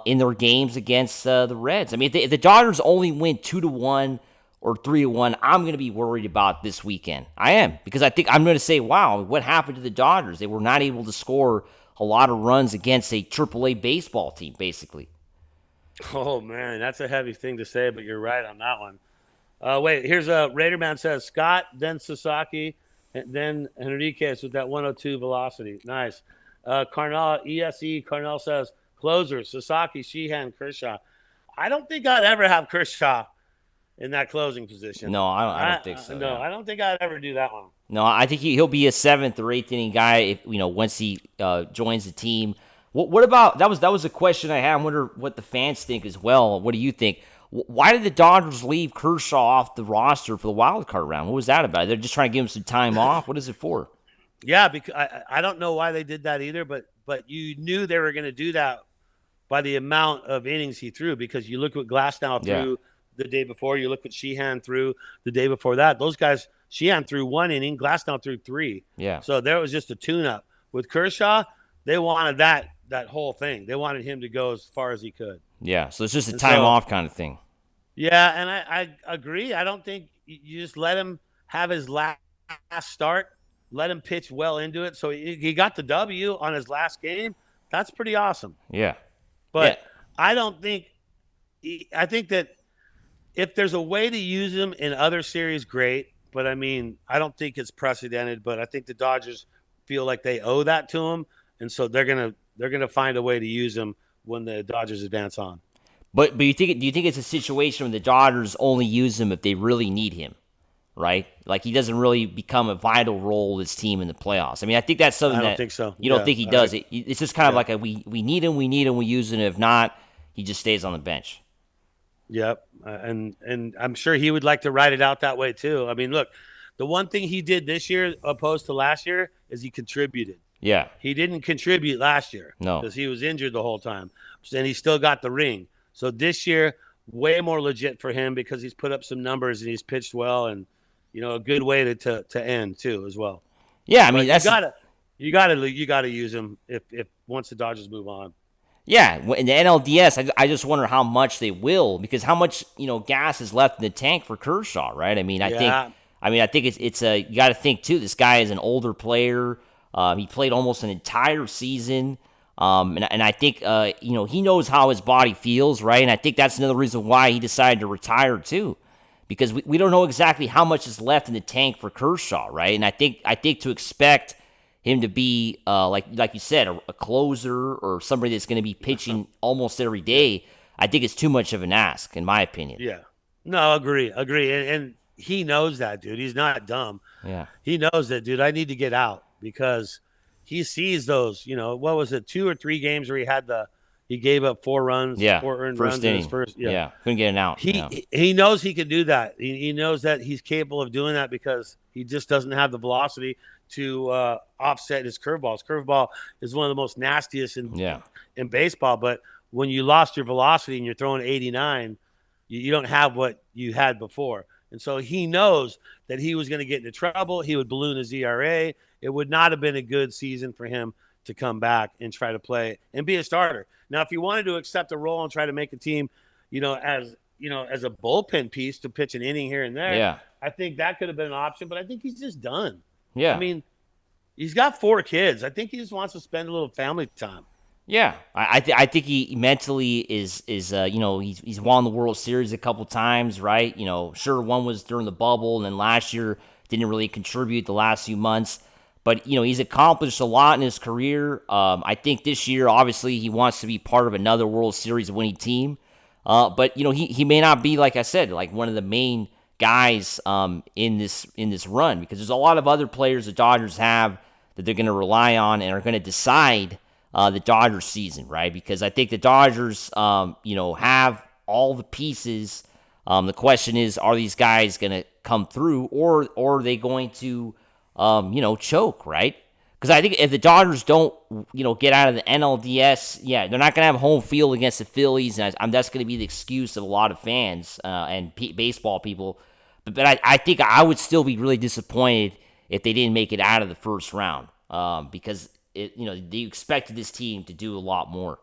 in their games against the Reds. I mean, if the Dodgers only win 2-1 or 3-1, I'm going to be worried about this weekend. I am because I think I'm going to say, wow, what happened to the Dodgers? They were not able to score a lot of runs against a AAA baseball team, basically. Oh, man, that's a heavy thing to say, but you're right on that one. Wait, here's a Raider man says Scott, then Sasaki, and then Henriquez with that 102 velocity. Nice. Carnell says closer, Sasaki, Sheehan, Kershaw. I don't think I'd ever have Kershaw in that closing position. No, I don't think so. No, yeah. I don't think I'd ever do that one. No, I think he'll be a 7th or 8th inning guy if once he joins the team. What about that was a question I had. I wonder what the fans think as well. What do you think? Why did the Dodgers leave Kershaw off the roster for the wild card round? What was that about? They're just trying to give him some time off. What is it for? Yeah, because I don't know why they did that either, but you knew they were going to do that by the amount of innings he threw because you look what Glasnow threw the day before. You look what Sheehan threw the day before that. Those guys, Sheehan threw 1 inning, Glasnow threw 3. Yeah. So there was just a tune-up. With Kershaw, they wanted that whole thing. They wanted him to go as far as he could. Yeah, so it's just a time off kind of thing. Yeah, and I agree. I don't think you just let him have his last start, let him pitch well into it. So he got the W on his last game. That's pretty awesome. Yeah. But I don't think – I think that if there's a way to use him in other series, great. But, I mean, I don't think it's precedented. But I think the Dodgers feel like they owe that to him. And so they're gonna find a way to use him when the Dodgers advance on. But do you think it's a situation where the Dodgers only use him if they really need him, right? Like he doesn't really become a vital role of this team in the playoffs. I mean, I think that's something I don't think so. You don't think he does. It's just kind of like we need him, we use him. If not, he just stays on the bench. Yep, and I'm sure he would like to ride it out that way too. I mean, look, the one thing he did this year opposed to last year is he contributed. Yeah. He didn't contribute last year. No. Because he was injured the whole time. And he still got the ring. So this year, way more legit for him because he's put up some numbers and he's pitched well and, a good way to end too as well. Yeah, I mean, that's you gotta use him if once the Dodgers move on. Yeah, in the NLDS, I just wonder how much they will because how much gas is left in the tank for Kershaw, right? I mean, I think it's you got to think too. This guy is an older player. He played almost an entire season, and I think he knows how his body feels, right? And I think that's another reason why he decided to retire too, because we don't know exactly how much is left in the tank for Kershaw, right? And I think to expect him to be like you said, a closer or somebody that's going to be pitching almost every day, I think it's too much of an ask, in my opinion. Yeah, no, agree, and he knows that, dude. He's not dumb. Yeah, he knows that, dude. I need to get out. Because he sees those, what was it, 2 or 3 games where he had the He gave up 4 runs, Yeah, 4 earned first runs in inning. his first. Yeah, couldn't get an out. He knows he can do that. He knows that he's capable of doing that because he just doesn't have the velocity to offset his curveball. His curveball is one of the most nastiest in baseball. But when you lost your velocity and you're throwing 89, you don't have what you had before. And so he knows that he was going to get into trouble. He would balloon his ERA. It would not have been a good season for him to come back and try to play and be a starter. Now, if you wanted to accept a role and try to make a team, as a bullpen piece to pitch an inning here and there, I think that could have been an option. But I think he's just done. Yeah. I mean, he's got 4 kids. I think he just wants to spend a little family time. Yeah, I think he mentally is he's won the World Series a couple times, right? Sure, one was during the bubble, and then last year didn't really contribute the last few months. But he's accomplished a lot in his career. I think this year, obviously, he wants to be part of another World Series winning team. But he may not be, like I said, like one of the main guys in this run, because there's a lot of other players the Dodgers have that they're going to rely on and are going to decide the Dodgers season, right? Because I think the Dodgers, have all the pieces. The question is, are these guys going to come through, or are they going to, choke, right? Because I think if the Dodgers don't, get out of the NLDS, they're not going to have home field against the Phillies, and that's going to be the excuse of a lot of fans and baseball people. But I think I would still be really disappointed if they didn't make it out of the first round, because they expected this team to do a lot more.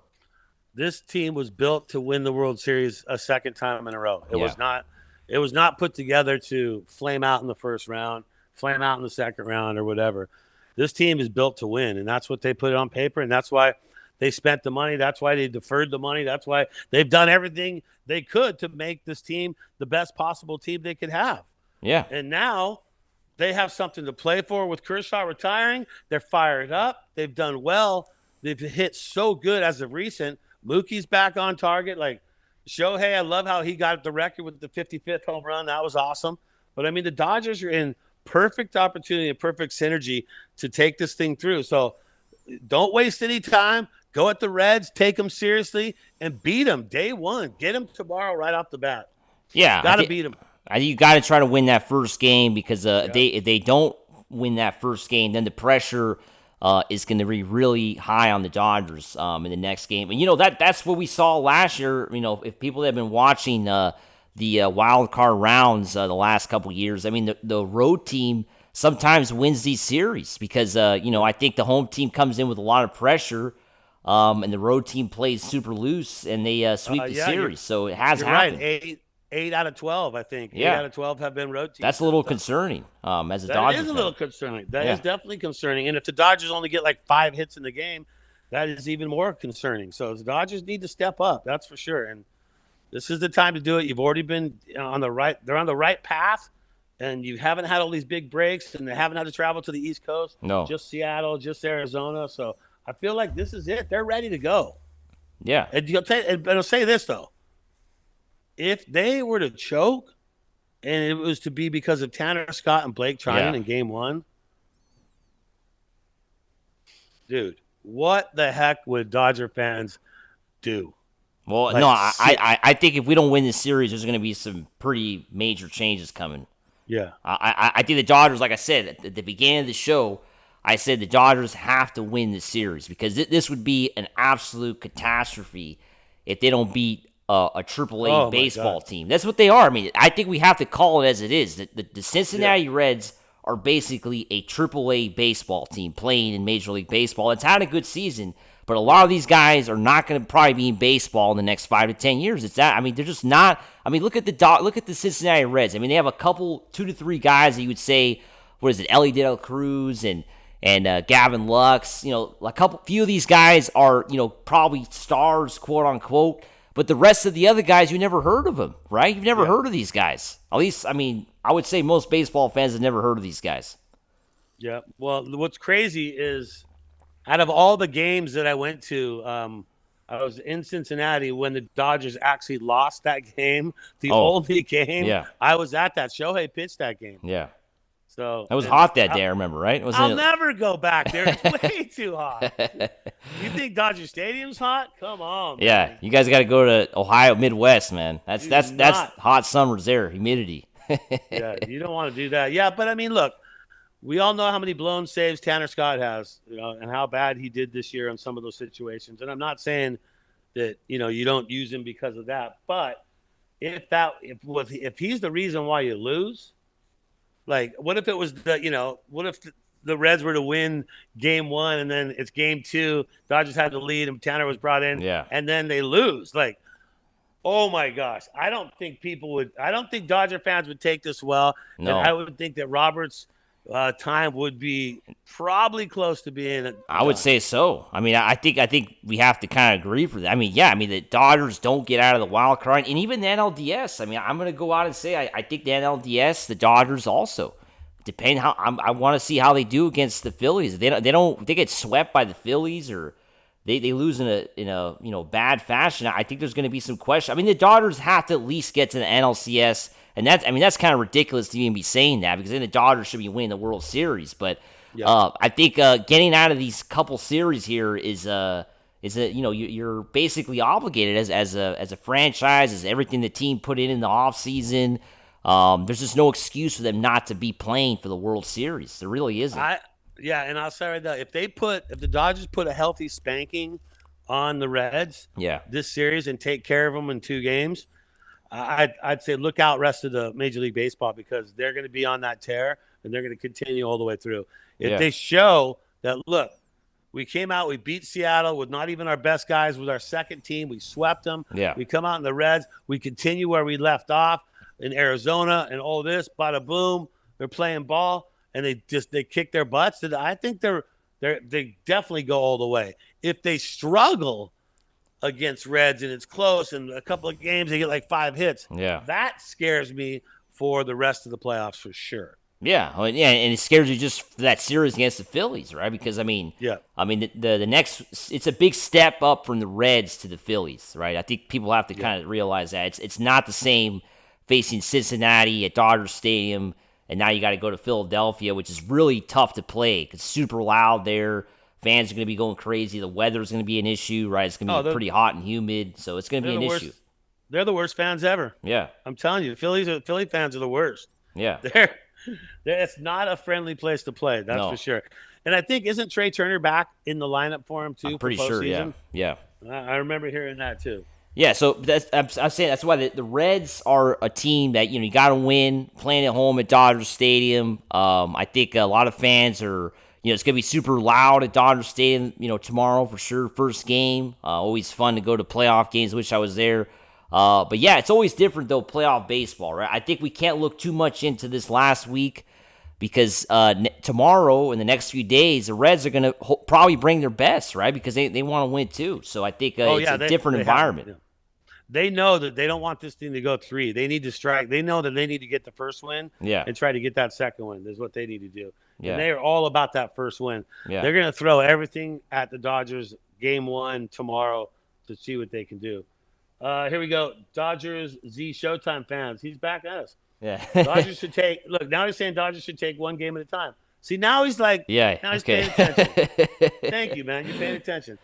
This team was built to win the World Series a second time in a row. It was not put together to flame out in the first round, flame out in the second round, or whatever. This team is built to win, and that's what they put on paper, and that's why they spent the money. That's why they deferred the money. That's why they've done everything they could to make this team the best possible team they could have. Yeah. And now they have something to play for with Kershaw retiring. They're fired up. They've done well. They've hit so good as of recent. Mookie's back on target. Like Shohei, I love how he got the record with the 55th home run. That was awesome. But, I mean, the Dodgers are in perfect opportunity and perfect synergy to take this thing through. So don't waste any time. Go at the Reds, take them seriously, and beat them day one. Get them tomorrow right off the bat. Yeah. Got to beat them. You got to try to win that first game, because if they don't win that first game, then the pressure is going to be really high on the Dodgers in the next game. And, that's what we saw last year. If people have been watching the wild card rounds the last couple years, I mean, the road team sometimes wins these series because, I think the home team comes in with a lot of pressure, and the road team plays super loose, and they sweep the series. So it has happened. Right. 8 out of 12, I think. 8 out of 12 have been road teams. That's a little concerning as a Dodgers fan. That is a little concerning. That is definitely concerning. And if the Dodgers only get like 5 hits in the game, that is even more concerning. So the Dodgers need to step up, that's for sure. And this is the time to do it. You've already been on the right. They're on the right path, and you haven't had all these big breaks, and they haven't had to travel to the East Coast. No. Just Seattle, just Arizona. So I feel like this is it. They're ready to go. Yeah. And I'll say this, though. If they were to choke, and it was to be because of Tanner Scott and Blake Trinan in Game 1, dude, what the heck would Dodger fans do? Well, no, I think if we don't win this series, there's going to be some pretty major changes coming. Yeah. I think the Dodgers, like I said, at the beginning of the show, I said the Dodgers have to win this series, because this would be an absolute catastrophe if they don't beat a AAA baseball team. That's what they are. I mean, I think we have to call it as it is. The Cincinnati Reds are basically a AAA baseball team playing in Major League Baseball. It's had a good season, but a lot of these guys are not going to probably be in baseball in the next 5 to 10 years. It's that. I mean, they're just not. I mean, look at the Cincinnati Reds. I mean, they have a couple, 2 to 3 guys that you would say, what is it, Ellie De La Cruz and Gavin Lux. Few of these guys are, probably stars, quote unquote. But the rest of the other guys, you never heard of them, right? You've never heard of these guys. At least, I mean, I would say most baseball fans have never heard of these guys. Yeah. Well, what's crazy is, out of all the games that I went to, I was in Cincinnati when the Dodgers actually lost that game, the only game. Yeah. I was at that. Shohei pitched that game. Yeah. So It was hot that day, I remember, right? I'll never go back there. It's way too hot. You think Dodger Stadium's hot? Come on, man. Yeah, you guys got to go to Ohio Midwest, man. That's hot summers there, humidity. Yeah, you don't want to do that. Yeah, but I mean, look, we all know how many blown saves Tanner Scott has, and how bad he did this year in some of those situations. And I'm not saying that you don't use him because of that, but if he's the reason why you lose. Like, what if it was what if the Reds were to win game 1 and then it's game 2, Dodgers had the lead and Tanner was brought in, and then they lose? Like, oh my gosh, I don't think Dodger fans would take this well. No. And I would think that Roberts' time would be probably close to being. I would say so. I mean, I think we have to kind of agree for that. I mean, the Dodgers don't get out of the wild card, and even the NLDS. I mean, I'm going to go out and say I think the NLDS, the Dodgers also. Depending how I want to see how they do against the Phillies. They get swept by the Phillies or they lose in a bad fashion. I think there's going to be some question. I mean, the Dodgers have to at least get to the NLCS. And that's kind of ridiculous to even be saying that, because then the Dodgers should be winning the World Series. But I think getting out of these couple series here is you're basically obligated as a franchise, as everything the team put in the offseason. There's just no excuse for them not to be playing for the World Series. There really isn't. And I'll say right now, if the Dodgers put a healthy spanking on the Reds this series and take care of them in 2 games, I'd say look out rest of the Major League Baseball, because they're going to be on that tear and they're going to continue all the way through. If they show that, look, we came out, we beat Seattle with not even our best guys, with our second team, we swept them. Yeah. We come out in the Reds, we continue where we left off in Arizona and all this, bada boom, they're playing ball and they kick their butts. I think they definitely go all the way. If they struggle against Reds and it's close and a couple of games they get like 5 hits, that scares me for the rest of the playoffs for sure. Yeah, and it scares you just for that series against the Phillies, right? Because the next, it's a big step up from the Reds to the Phillies, right? I think people have to kind of realize that it's not the same facing Cincinnati at Dodger Stadium, and now you got to go to Philadelphia, which is really tough to play. It's super loud there. Fans are going to be going crazy. The weather is going to be an issue, right? It's going to be pretty hot and humid, so it's going to be an issue. They're the worst fans ever. Yeah, I'm telling you, Philly fans are the worst. Yeah, it's not a friendly place to play. That's for sure. And I think, isn't Trey Turner back in the lineup for him too? I'm pretty sure. Yeah. I remember hearing that too. Yeah, so I'm saying that's why the Reds are a team that you got to win, playing at home at Dodger Stadium. I think a lot of fans are. It's going to be super loud at Dodger Stadium, tomorrow for sure. First game. Always fun to go to playoff games. Wish I was there. But yeah, it's always different, though, playoff baseball, right? I think we can't look too much into this last week because tomorrow and the next few days, the Reds are going to probably bring their best, right? Because they want to win, too. So I think it's a different environment. They know that they don't want this thing to go 3. They need to strike. They know that they need to get the first win and try to get that second win is what they need to do. Yeah. And they are all about that first win. Yeah. They're going to throw everything at the Dodgers game 1 tomorrow to see what they can do. Here we go. Dodgers Z Showtime fans. He's back at us. Yeah. Dodgers should take – look, now he's saying Dodgers should take 1 game at a time. See, now he's like – now he's paying attention. Thank you, man. You're paying attention.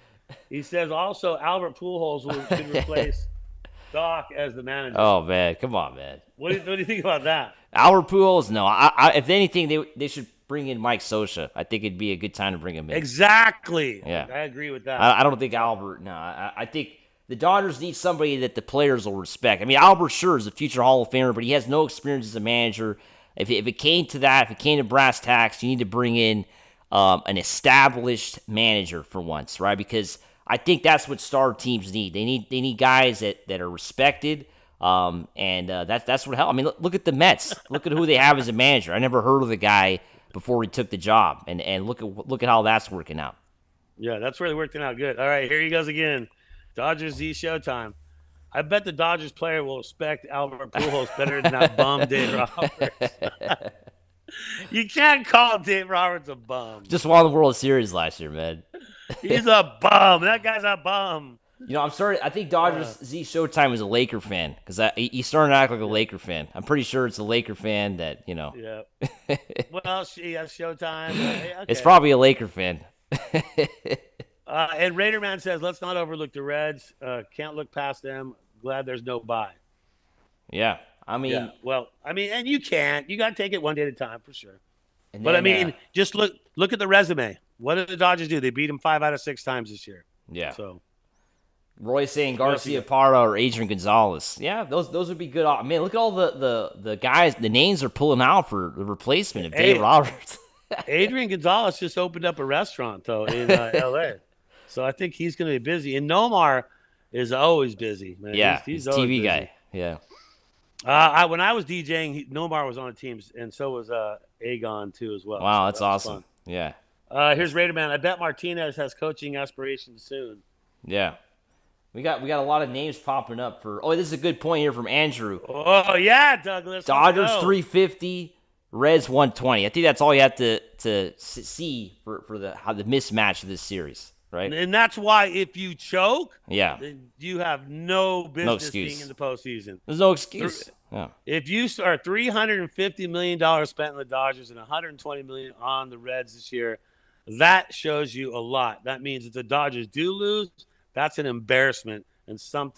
He says also Albert Pujols should replace Doc as the manager. Oh, man. Come on, man. What do you think about that? Albert Pujols? No. If anything, they should bring in Mike Scioscia. I think it'd be a good time to bring him in. Exactly. Yeah. I agree with that. I don't think Albert – no. I think the Dodgers need somebody that the players will respect. I mean, Albert sure is a future Hall of Famer, but he has no experience as a manager. If it came to that, if it came to brass tacks, you need to bring in an established manager for once, right? Because – I think that's what star teams need. They need guys that are respected, and that's what helps. I mean, look at the Mets. Look at who they have as a manager. I never heard of the guy before he took the job, and look at how that's working out. Yeah, that's really working out good. All right, here he goes again. Dodgers Z Showtime. I bet the Dodgers player will respect Albert Pujols better than that bum Dave Roberts. You can't call Dave Roberts a bum. Just won the World Series last year, man. He's a bum. That guy's a bum. I'm sorry. I think Dodgers Z Showtime is a Laker fan because he's starting to act like a Laker fan. I'm pretty sure it's a Laker fan that. Yeah. Well, she has Showtime. Okay. It's probably a Laker fan. And Raider Man says, let's not overlook the Reds. Can't look past them. Glad there's no bye. Yeah. I mean, and you can't. You got to take it one day at a time for sure. But then, just look at the resume. What did the Dodgers do? They beat them 5 out of 6 times this year. Yeah. So Roy's saying Garcia Parra or Adrian Gonzalez. Yeah, those would be good. Man, look at all the guys. The names are pulling out for the replacement of Dave Roberts. Adrian Gonzalez just opened up a restaurant though in L.A. So I think he's going to be busy. And Nomar is always busy, man. Yeah, he's TV busy. guy. Yeah. When I was DJing, Nomar was on the teams, and so was Agon too as well. Wow, so that's awesome. Fun. Yeah. Here's Raider Man. I bet Martinez has coaching aspirations soon. Yeah. We got a lot of names popping up for. Oh, this is a good point here from Andrew. Oh yeah, Douglas. Dodgers 350, Reds 120. I think that's all you have to see for the mismatch of this series, right? And that's why if you choke, then you have no business being in the postseason. There's no excuse. Yeah. If you are $350 million spent on the Dodgers and $120 million on the Reds this year, that shows you a lot. That means if the Dodgers do lose, that's an embarrassment, and some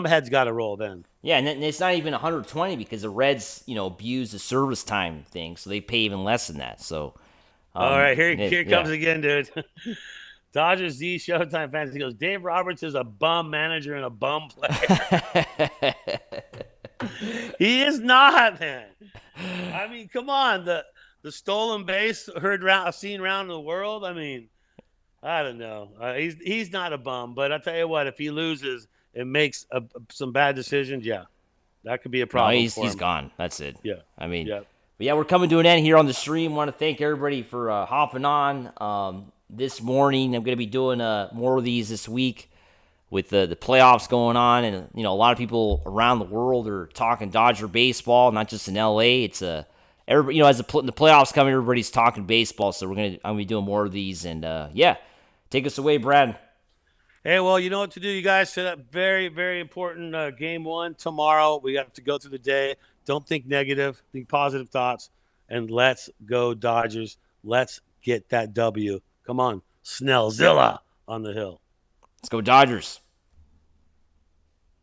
head's got to roll then. Yeah, and it's not even 120 because the Reds, abuse the service time thing, so they pay even less than that. So, all right, here it comes again, dude. Dodgers Z Showtime fans. He goes, Dave Roberts is a bum manager and a bum player. He is not, man. I mean, come on, the stolen base seen around the world. I mean. I don't know. He's not a bum, but I'll tell you what, if he loses and makes some bad decisions, that could be a problem. No, he's gone. That's it. Yeah. I mean, but we're coming to an end here on the stream. Want to thank everybody for hopping on this morning. I'm going to be doing more of these this week with the playoffs going on, and a lot of people around the world are talking Dodger baseball, not just in LA. It's everybody, as the playoffs coming, everybody's talking baseball. So I'm gonna be doing more of these, and take us away, Brad. Hey, well, you know what to do, you guys. Set up very, very important game 1 tomorrow. We have to go through the day. Don't think negative. Think positive thoughts. And let's go, Dodgers. Let's get that W. Come on, Snellzilla on the hill. Let's go, Dodgers.